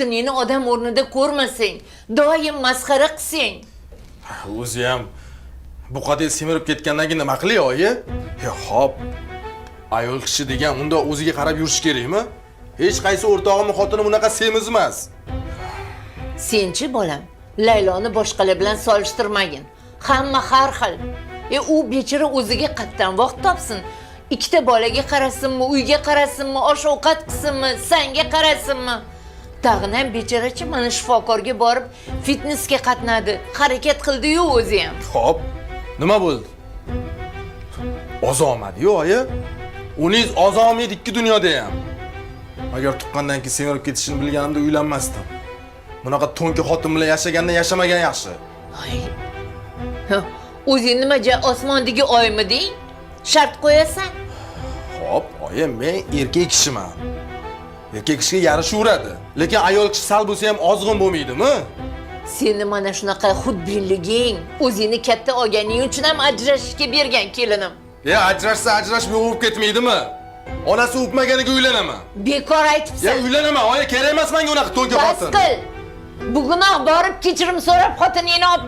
xotiningni odam o'rnida ko'rmasang, doim masxara qilsang. O'zi ham bu qadar semirib ketgandan keyin nima qilay, oyi? Xo'p. Ayol kishi degan unda o'ziga qarab yurish kerakmi? Hech qaysi o'rtog'imning xotini bunaqa semiz emas. Senchi bolam, Layloni boshqalar bilan solishtirmagin. Hamma har xil. U bechora o'ziga qatdan vaqt topsin. Ikkita bolaga qarasinmi, uyga qarasinmi, osh-ovqat qilsinmi, senga qarasinmi? Tag'in ham bechorachi mana shifokorga borib, fitnessga qatnadi, harakat qildi-yu o'zi ham. Xo'p, nima bo'ldi? Ozomadi-yu, oyi. Uningiz ozomiydi ikki dunyoda ham. Agar tuqqandan keyin semirib ketishini bilganimda uylanmasdim. Bunaqa to'nka xotin bilan yashagandan yashamagan yaxshi. Ay. O'zing nimaga osmondagi oymiding? Shart qo'yasan? Xo'p, oyi, men erkak kishiman. Erkak kishiga yarishaveradi. Lekin ayol kishi sal bo'lsa ham ozg'in bo'lmaydimi? Seni mana shunaqa xudbinliging, o'zingni katta olganing uchun ham ajrashishga bergan kelinim. Ajrashsa ajrashib yo'q ketmaydimi? Onasi o'pmaganiga uylanaman. Bekor aytibsan. Uylanaman, oyi, kerak emas menga unaqa to'nka xotin. Bas qil. Bugunoq borib kechirim so'rab xotiningni olib